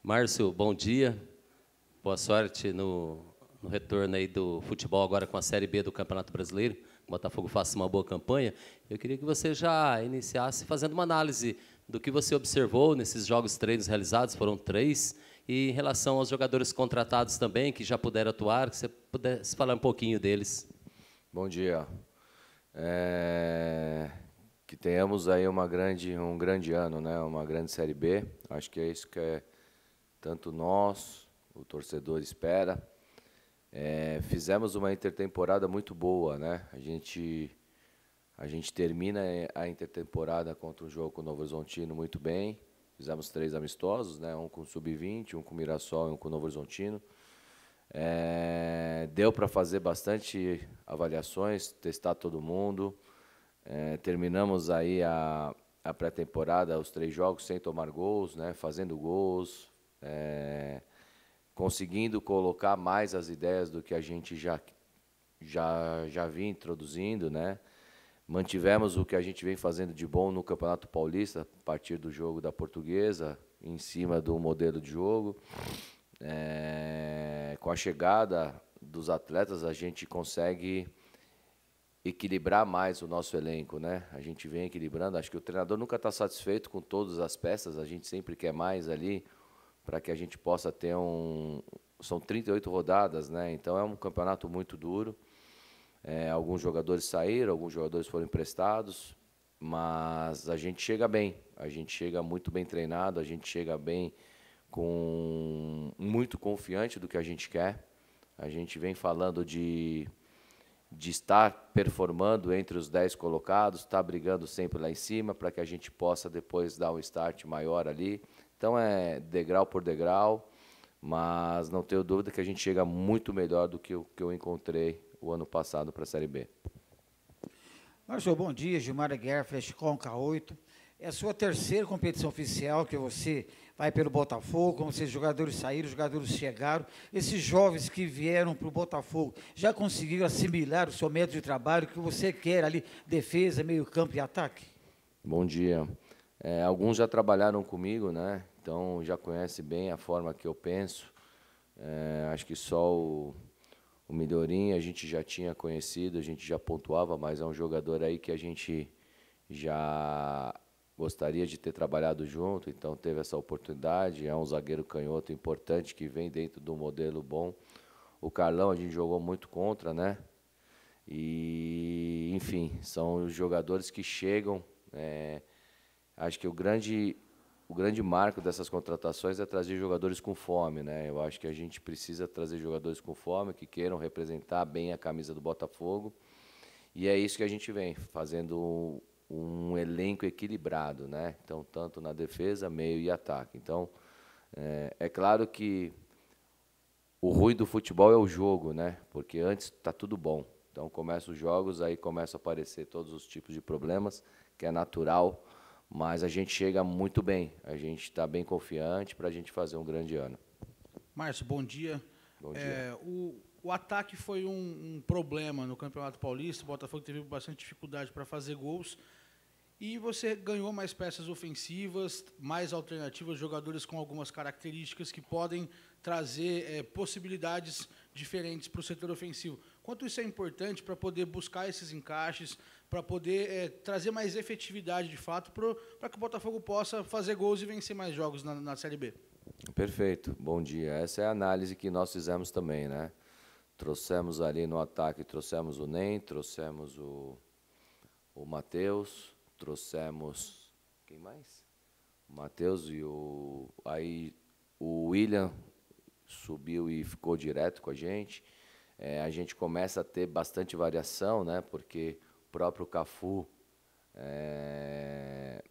Márcio, bom dia. Boa sorte no retorno aí do futebol agora com a Série B do Campeonato Brasileiro. O Botafogo faça uma boa campanha. Eu queria que você já iniciasse fazendo uma análise do que você observou nesses jogos treinos realizados, foram 3, e em relação aos jogadores contratados também, que já puderam atuar, que você pudesse falar um pouquinho deles. Bom dia. Que tenhamos aí um grande ano, né? Uma grande Série B. Acho que é isso que tanto nós, o torcedor, espera. Fizemos uma intertemporada muito boa, né? A gente termina a intertemporada contra um jogo com o Novo Horizontino muito bem. Fizemos 3 amistosos, né? Um com o Sub-20, um com o Mirassol e um com o Novo Horizontino. Deu para fazer bastante avaliações, testar todo mundo. Terminamos aí a pré-temporada, os 3 jogos, sem tomar gols, né? Fazendo gols, conseguindo colocar mais as ideias do que a gente já vinha introduzindo, né? Mantivemos o que a gente vem fazendo de bom no Campeonato Paulista, a partir do jogo da Portuguesa, em cima do modelo de jogo. Com a chegada dos atletas, a gente consegue equilibrar mais o nosso elenco, né? A gente vem equilibrando. Acho que o treinador nunca está satisfeito com todas as peças, a gente sempre quer mais ali, para que a gente possa ter São 38 rodadas, né? Então é um campeonato muito duro. Alguns jogadores saíram, alguns jogadores foram emprestados, mas a gente chega bem, a gente chega muito bem treinado, a gente chega bem muito confiante do que a gente quer. A gente vem falando de estar performando entre os 10 colocados, estar brigando sempre lá em cima, para que a gente possa depois dar um start maior ali. Então é degrau por degrau, mas não tenho dúvida que a gente chega muito melhor do que o que eu encontrei o ano passado para a Série B. Márcio, bom dia. Gilmar Aguiar, Flashcom K8. É a sua terceira competição oficial que você vai pelo Botafogo, como os jogadores saíram, os jogadores chegaram. Esses jovens que vieram para o Botafogo já conseguiram assimilar o seu método de trabalho, que você quer ali, defesa, meio campo e ataque? Bom dia. Alguns já trabalharam comigo, né? Então já conhecem bem a forma que eu penso. Acho que só o Melhorinho a gente já tinha conhecido, a gente já pontuava, mas é um jogador aí que a gente já gostaria de ter trabalhado junto, então teve essa oportunidade. É um zagueiro canhoto importante que vem dentro do modelo bom. O Carlão a gente jogou muito contra, né? E, enfim, são os jogadores que chegam. Acho que o grande marco dessas contratações é trazer jogadores com fome, né? Eu acho que a gente precisa trazer jogadores com fome, que queiram representar bem a camisa do Botafogo. E é isso que a gente vem fazendo, um elenco equilibrado, né? Então, tanto na defesa, meio e ataque. Então, é claro que o ruim do futebol é o jogo, né? Porque antes está tudo bom. Então, começam os jogos, aí começam a aparecer todos os tipos de problemas, que é natural. Mas a gente chega muito bem, a gente está bem confiante para a gente fazer um grande ano. Márcio, bom dia. Bom dia. O ataque foi um problema no Campeonato Paulista, o Botafogo teve bastante dificuldade para fazer gols, e você ganhou mais peças ofensivas, mais alternativas, jogadores com algumas características que podem trazer possibilidades diferentes para o setor ofensivo. Quanto isso é importante para poder buscar esses encaixes, para poder trazer mais efetividade de fato, para que o Botafogo possa fazer gols e vencer mais jogos na Série B? Perfeito, bom dia. Essa é a análise que nós fizemos também, né? Trouxemos ali no ataque, trouxemos o Ney, trouxemos o Matheus, trouxemos... Quem mais? O Matheus e aí o William subiu e ficou direto com a gente. A gente começa a ter bastante variação, né? Porque o próprio Cafu é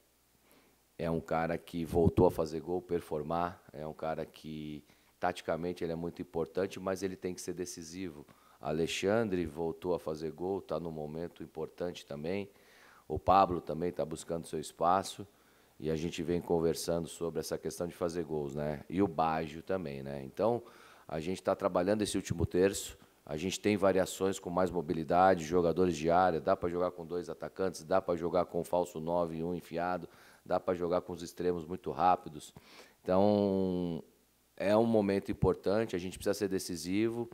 um cara que voltou a fazer gol, performar. É um cara que, taticamente, ele é muito importante, mas ele tem que ser decisivo. Alexandre voltou a fazer gol, está num momento importante também. O Pablo também está buscando seu espaço. E a gente vem conversando sobre essa questão de fazer gols, né? E o Baggio também, né? Então, a gente está trabalhando esse último terço. A gente tem variações com mais mobilidade, jogadores de área, dá para jogar com 2 atacantes, dá para jogar com um falso 9 e um enfiado, dá para jogar com os extremos muito rápidos. Então, é um momento importante, a gente precisa ser decisivo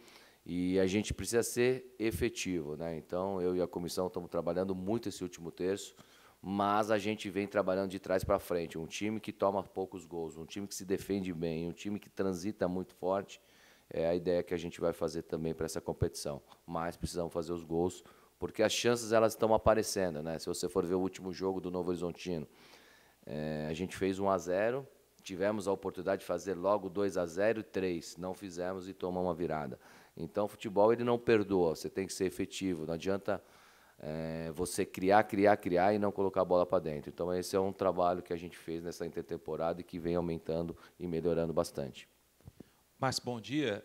e a gente precisa ser efetivo, né? Então, eu e a comissão estamos trabalhando muito esse último terço, mas a gente vem trabalhando de trás para frente. Um time que toma poucos gols, um time que se defende bem, um time que transita muito forte, é a ideia que a gente vai fazer também para essa competição. Mas precisamos fazer os gols, porque as chances elas estão aparecendo, né? Se você for ver o último jogo do Novo Horizontino, a gente fez 1-0, tivemos a oportunidade de fazer logo 2-0 e 3, não fizemos e tomamos uma virada. Então, o futebol ele não perdoa, você tem que ser efetivo, não adianta você criar e não colocar a bola para dentro. Então, esse é um trabalho que a gente fez nessa intertemporada e que vem aumentando e melhorando bastante. Márcio, bom dia.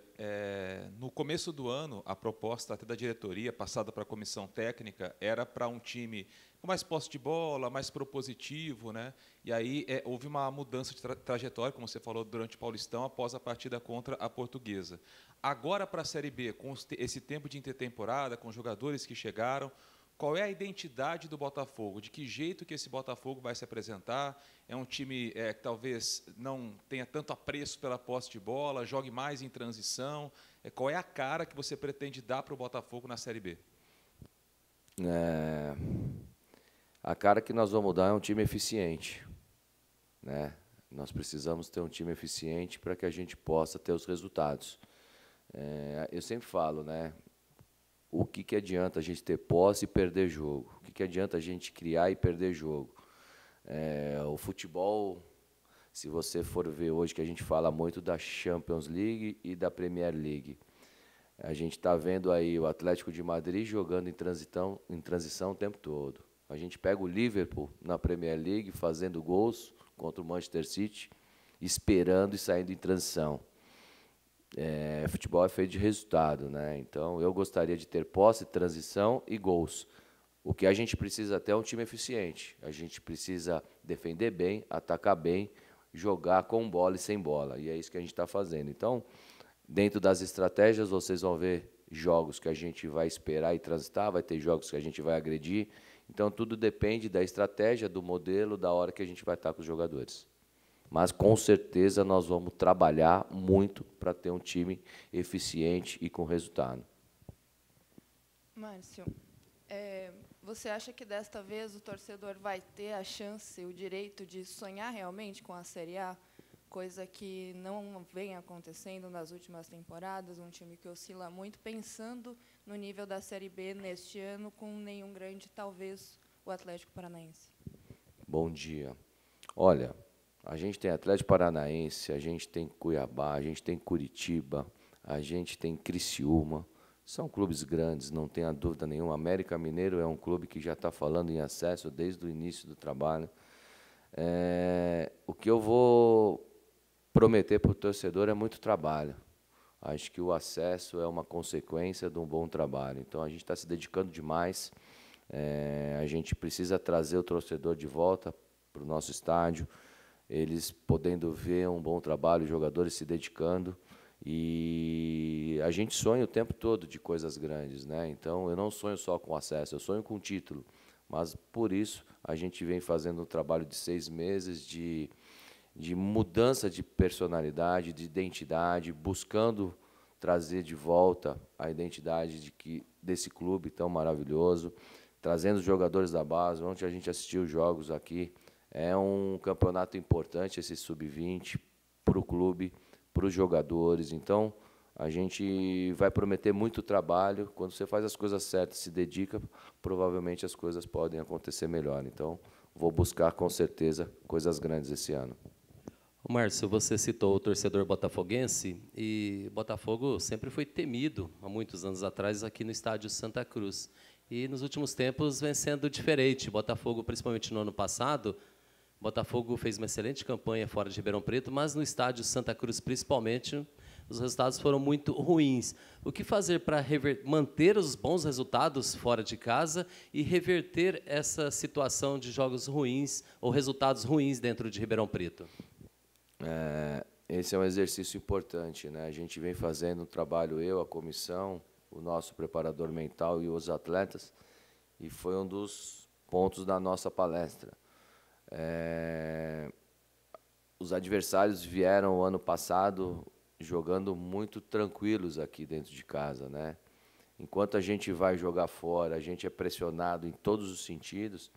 No começo do ano, a proposta até da diretoria, passada para a comissão técnica, era para um time com mais posse de bola, mais propositivo, né? E aí houve uma mudança de trajetória, como você falou, durante o Paulistão, após a partida contra a Portuguesa. Agora, para a Série B, com esse tempo de intertemporada, com jogadores que chegaram, qual é a identidade do Botafogo? De que jeito que esse Botafogo vai se apresentar? É um time que talvez não tenha tanto apreço pela posse de bola, jogue mais em transição. Qual é a cara que você pretende dar para o Botafogo na Série B? A cara que nós vamos dar é um time eficiente, né? Nós precisamos ter um time eficiente para que a gente possa ter os resultados. Eu sempre falo, né? O que adianta a gente ter posse e perder jogo? O que adianta a gente criar e perder jogo? O futebol, se você for ver hoje, que a gente fala muito da Champions League e da Premier League. A gente está vendo aí o Atlético de Madrid jogando em transição o tempo todo. A gente pega o Liverpool na Premier League fazendo gols contra o Manchester City, esperando e saindo em transição. Futebol é feito de resultado, né? Então, eu gostaria de ter posse, transição e gols. O que a gente precisa ter é um time eficiente. A gente precisa defender bem, atacar bem, jogar com bola e sem bola. E é isso que a gente está fazendo. Então, dentro das estratégias, vocês vão ver jogos que a gente vai esperar e transitar, vai ter jogos que a gente vai agredir. Então, tudo depende da estratégia, do modelo, da hora que a gente vai estar com os jogadores. Mas, com certeza, nós vamos trabalhar muito para ter um time eficiente e com resultado. Márcio, você acha que desta vez o torcedor vai ter a chance, o direito de sonhar realmente com a Série A? Coisa que não vem acontecendo nas últimas temporadas, um time que oscila muito, pensando no nível da Série B neste ano, com nenhum grande, talvez, o Atlético Paranaense. Bom dia. Olha, a gente tem Atlético Paranaense, a gente tem Cuiabá, a gente tem Curitiba, a gente tem Criciúma. São clubes grandes, não tenha dúvida nenhuma. América Mineiro é um clube que já está falando em acesso desde o início do trabalho. O que eu vou prometer para o torcedor é muito trabalho. Acho que o acesso é uma consequência de um bom trabalho. Então, a gente está se dedicando demais. A gente precisa trazer o torcedor de volta para o nosso estádio, eles podendo ver um bom trabalho, os jogadores se dedicando. E a gente sonha o tempo todo de coisas grandes, né? Então, eu não sonho só com acesso, eu sonho com título. Mas, por isso, a gente vem fazendo um trabalho de 6 meses de mudança de personalidade, de identidade, buscando trazer de volta a identidade desse clube tão maravilhoso, trazendo os jogadores da base. Ontem a gente assistiu jogos aqui. É um campeonato importante, esse sub-20, para o clube, para os jogadores. Então, a gente vai prometer muito trabalho. Quando você faz as coisas certas, se dedica, provavelmente as coisas podem acontecer melhor. Então, vou buscar, com certeza, coisas grandes esse ano. Márcio, você citou o torcedor botafoguense, e Botafogo sempre foi temido, há muitos anos atrás, aqui no estádio Santa Cruz. E, nos últimos tempos, vem sendo diferente. Botafogo, principalmente no ano passado, Botafogo fez uma excelente campanha fora de Ribeirão Preto, mas no estádio Santa Cruz, principalmente, os resultados foram muito ruins. O que fazer para manter os bons resultados fora de casa e reverter essa situação de jogos ruins ou resultados ruins dentro de Ribeirão Preto? Esse é um exercício importante, né? A gente vem fazendo um trabalho, eu, a comissão, o nosso preparador mental e os atletas, e foi um dos pontos da nossa palestra. os adversários vieram ano passado jogando muito tranquilos aqui dentro de casa, né? Enquanto a gente vai jogar fora, a gente é pressionado em todos os sentidos,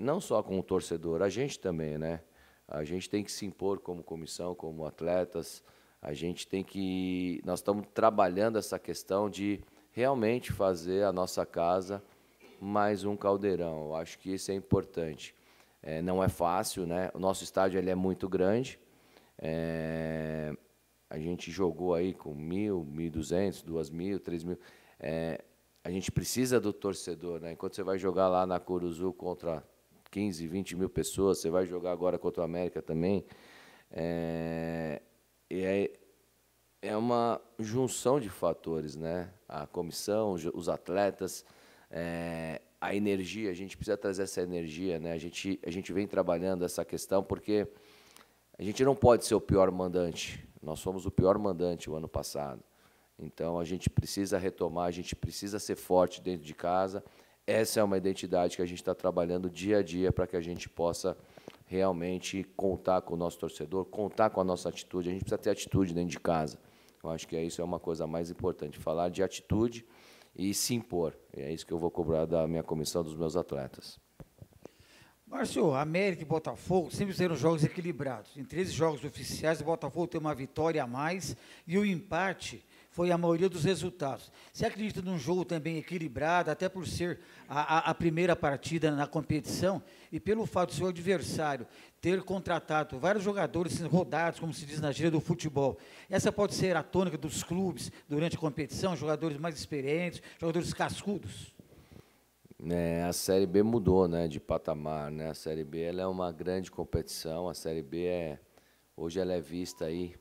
não só com o torcedor, a gente também, né? A gente tem que se impor como comissão, como atletas, a gente tem que... Nós estamos trabalhando essa questão de realmente fazer a nossa casa mais um caldeirão. Eu acho que isso é importante. Não é fácil, né? O nosso estádio ele é muito grande. A gente jogou aí com 1.000, 1.200, 2.000, 3.000. A gente precisa do torcedor, né? Enquanto você vai jogar lá na Curuzu contra 15, 20 mil pessoas, você vai jogar agora contra o América também. É uma junção de fatores, né? A comissão, os atletas, a energia, a gente precisa trazer essa energia, né? A gente vem trabalhando essa questão porque a gente não pode ser o pior mandante. Nós fomos o pior mandante o ano passado. Então, a gente precisa retomar, a gente precisa ser forte dentro de casa. Essa é uma identidade que a gente está trabalhando dia a dia para que a gente possa realmente contar com o nosso torcedor, contar com a nossa atitude. A gente precisa ter atitude dentro de casa. Eu acho que isso é uma coisa mais importante, falar de atitude e se impor. É isso que eu vou cobrar da minha comissão, dos meus atletas. Márcio, América e Botafogo sempre serão jogos equilibrados. Em 13 jogos oficiais, o Botafogo tem uma vitória a mais e o empate foi a maioria dos resultados. Você acredita num jogo também equilibrado, até por ser a primeira partida na competição e pelo fato do seu adversário ter contratado vários jogadores rodados, como se diz na gíria do futebol? Essa pode ser a tônica dos clubes durante a competição, jogadores mais experientes, jogadores cascudos? A Série B mudou, né, de patamar, né? A Série B ela é uma grande competição. A Série B hoje ela é vista aí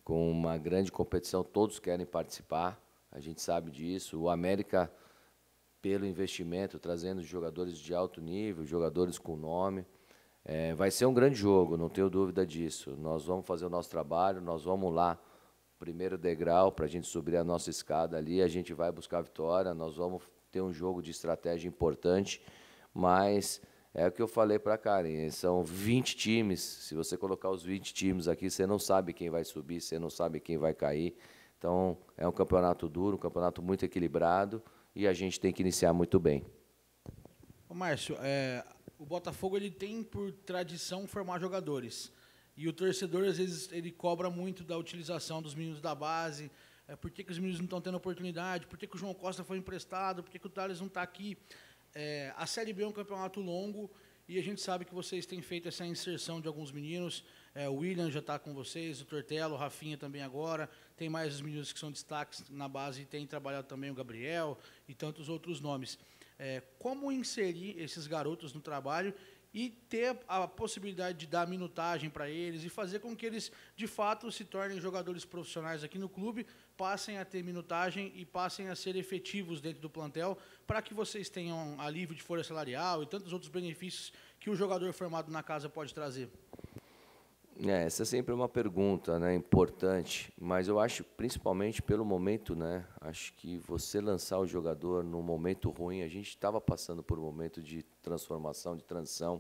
com uma grande competição. Todos querem participar. A gente sabe disso. O América, pelo investimento, trazendo jogadores de alto nível, jogadores com nome, vai ser um grande jogo. Não tenho dúvida disso. Nós vamos fazer o nosso trabalho. Nós vamos lá, primeiro degrau, para a gente subir a nossa escada ali. A gente vai buscar a vitória. Nós vamos ter um jogo de estratégia importante, mas é o que eu falei para a Karen, são 20 times, se você colocar os 20 times aqui, você não sabe quem vai subir, você não sabe quem vai cair, então é um campeonato duro, um campeonato muito equilibrado, e a gente tem que iniciar muito bem. Ô Márcio, o Botafogo ele tem por tradição formar jogadores, e o torcedor às vezes ele cobra muito da utilização dos meninos da base. Por que os meninos não estão tendo oportunidade? Por que o João Costa foi emprestado? Por que o Thales não está aqui? A Série B é um campeonato longo e a gente sabe que vocês têm feito essa inserção de alguns meninos. O William já está com vocês, o Tortello, o Rafinha também agora. Tem mais os meninos que são destaques na base e tem trabalhado também o Gabriel e tantos outros nomes. Como inserir esses garotos no trabalho e ter a possibilidade de dar minutagem para eles e fazer com que eles, de fato, se tornem jogadores profissionais aqui no clube, passem a ter minutagem e passem a ser efetivos dentro do plantel, para que vocês tenham alívio de folha salarial e tantos outros benefícios que o jogador formado na casa pode trazer? Essa é sempre uma pergunta, né, importante, mas eu acho, principalmente pelo momento, né, acho que você lançar o jogador num momento ruim, a gente estava passando por um momento de transformação, de transição,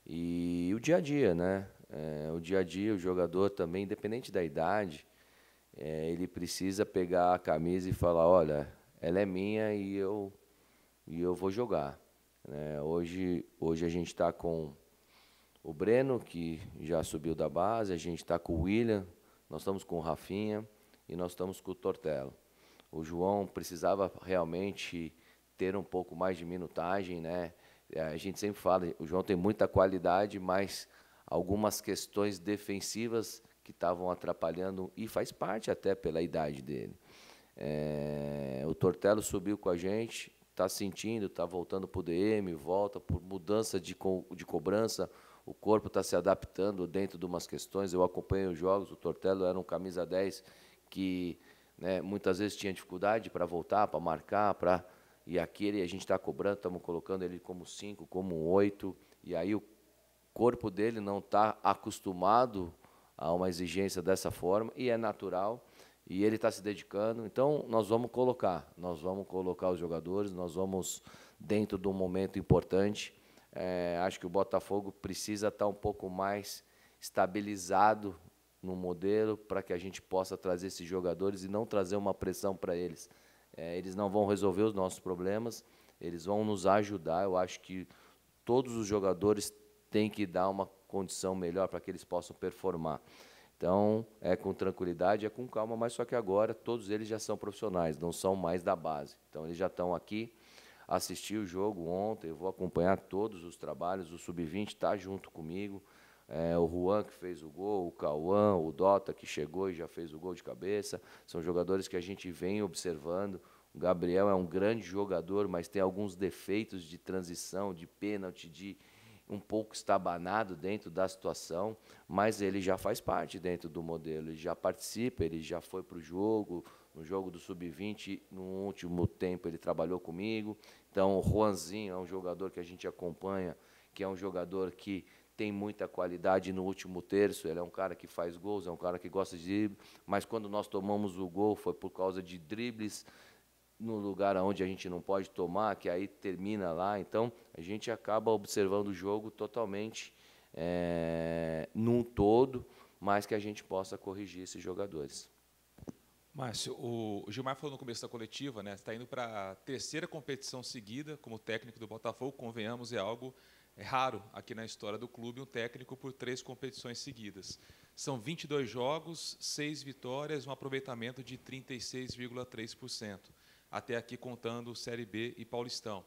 e o dia a dia, né, o dia a dia, o jogador também, independente da idade, ele precisa pegar a camisa e falar, olha, ela é minha e eu vou jogar, né? Hoje a gente está com o Breno, que já subiu da base, a gente está com o William, nós estamos com o Rafinha e nós estamos com o Tortello. O João precisava realmente ter um pouco mais de minutagem, né? A gente sempre fala, o João tem muita qualidade, mas algumas questões defensivas que estavam atrapalhando, e faz parte até pela idade dele. O Tortello subiu com a gente, está sentindo, está voltando para o DM, volta por mudança de cobrança, o corpo está se adaptando dentro de umas questões. Eu acompanho os jogos, o Tortello era um camisa 10 que, né, muitas vezes tinha dificuldade para voltar, para marcar, e aquele a gente está cobrando, estamos colocando ele como 5, como 8, e aí o corpo dele não está acostumado a uma exigência dessa forma, e é natural, e ele está se dedicando. Então, nós vamos colocar os jogadores, nós vamos dentro de um momento importante. Acho que o Botafogo precisa estar um pouco mais estabilizado no modelo para que a gente possa trazer esses jogadores e não trazer uma pressão para eles. Eles não vão resolver os nossos problemas, eles vão nos ajudar. Eu acho que todos os jogadores têm que dar uma condição melhor para que eles possam performar. Então, é com tranquilidade, é com calma, mas só que agora todos eles já são profissionais, não são mais da base. Então, eles já estão aqui, assisti o jogo ontem, eu vou acompanhar todos os trabalhos, o Sub-20 está junto comigo, o Juan, que fez o gol, o Cauã, o Dota, que chegou e já fez o gol de cabeça. São jogadores que a gente vem observando. O Gabriel é um grande jogador, mas tem alguns defeitos de transição, de pênalti, de um pouco estabanado dentro da situação, mas ele já faz parte dentro do modelo, ele já participa, ele já foi para o jogo, no jogo do Sub-20, no último tempo ele trabalhou comigo. Então, o Juanzinho é um jogador que a gente acompanha, que é um jogador que tem muita qualidade no último terço, ele é um cara que faz gols, é um cara que gosta de drible, mas quando nós tomamos o gol foi por causa de dribles no lugar onde a gente não pode tomar, que aí termina lá. Então, a gente acaba observando o jogo totalmente num todo, mas que a gente possa corrigir esses jogadores. Márcio, o Gilmar falou no começo da coletiva, né? Está indo para a terceira competição seguida como técnico do Botafogo. Convenhamos, é algo raro aqui na história do clube, um técnico por 3 competições seguidas. São 22 jogos, 6 vitórias, um aproveitamento de 36,3%. Até aqui contando Série B e Paulistão.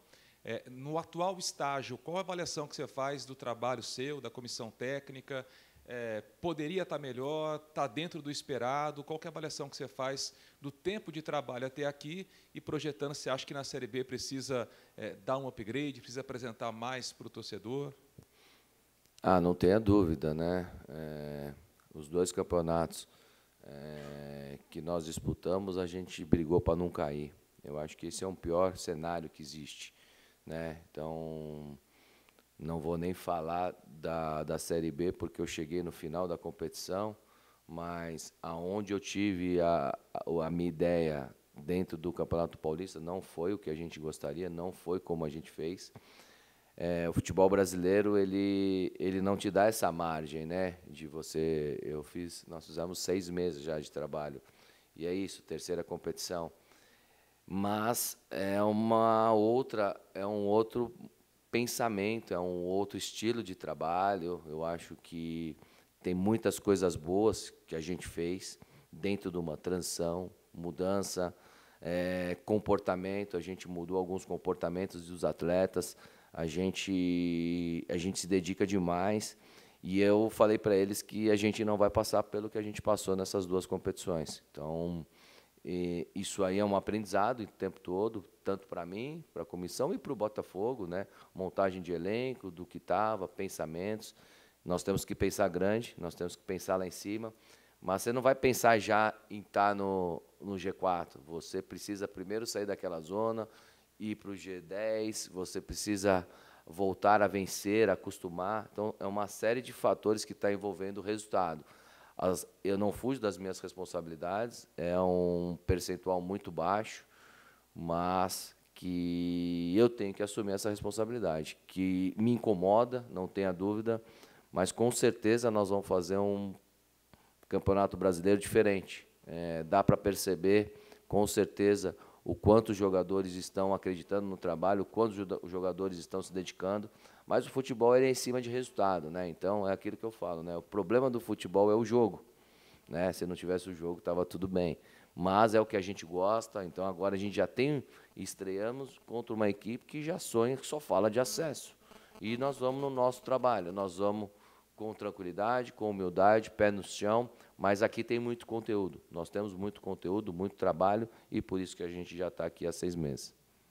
No atual estágio, qual a avaliação que você faz do trabalho seu, da comissão técnica? Poderia estar melhor? Está dentro do esperado? Qual que é a avaliação que você faz do tempo de trabalho até aqui e projetando, você acha que na Série B precisa dar um upgrade, precisa apresentar mais para o torcedor? Não tenha dúvida, né? Os 2 campeonatos que nós disputamos, a gente brigou para não cair. Eu acho que esse é o pior cenário que existe, né? Então, não vou nem falar da Série B, porque eu cheguei no final da competição, mas aonde eu tive a minha ideia dentro do Campeonato Paulista não foi o que a gente gostaria, não foi como a gente fez. O futebol brasileiro, ele não te dá essa margem, né? De você... Nós fizemos 6 meses já de trabalho, e é isso, terceira competição. Mas é um outro pensamento, é um outro estilo de trabalho. Eu acho que tem muitas coisas boas que a gente fez dentro de uma transição, mudança, comportamento. A gente mudou alguns comportamentos dos atletas, a gente se dedica demais. E eu falei para eles que a gente não vai passar pelo que a gente passou nessas 2 competições. Então, isso aí é um aprendizado o tempo todo, tanto para mim, para a comissão e para o Botafogo, né? Montagem de elenco, do que estava, pensamentos. Nós temos que pensar grande, nós temos que pensar lá em cima, mas você não vai pensar já em estar no G4. Você precisa primeiro sair daquela zona, ir para o G10, você precisa voltar a vencer, acostumar. Então, é uma série de fatores que está envolvendo o resultado. Eu não fujo das minhas responsabilidades, é um percentual muito baixo, mas que eu tenho que assumir essa responsabilidade, que me incomoda, não tenha dúvida, mas com certeza nós vamos fazer um campeonato brasileiro diferente. Dá para perceber, com certeza, o quanto os jogadores estão acreditando no trabalho, o quanto os jogadores estão se dedicando. Mas o futebol é em cima de resultado, né? Então, é aquilo que eu falo, né? O problema do futebol é o jogo, né? Se não tivesse o jogo, estava tudo bem. Mas é o que a gente gosta, então agora a gente já estreamos contra uma equipe que já sonha, que só fala de acesso. E nós vamos no nosso trabalho, nós vamos com tranquilidade, com humildade, pé no chão, mas aqui tem muito conteúdo. Nós temos muito conteúdo, muito trabalho, e por isso que a gente já está aqui há 6 meses.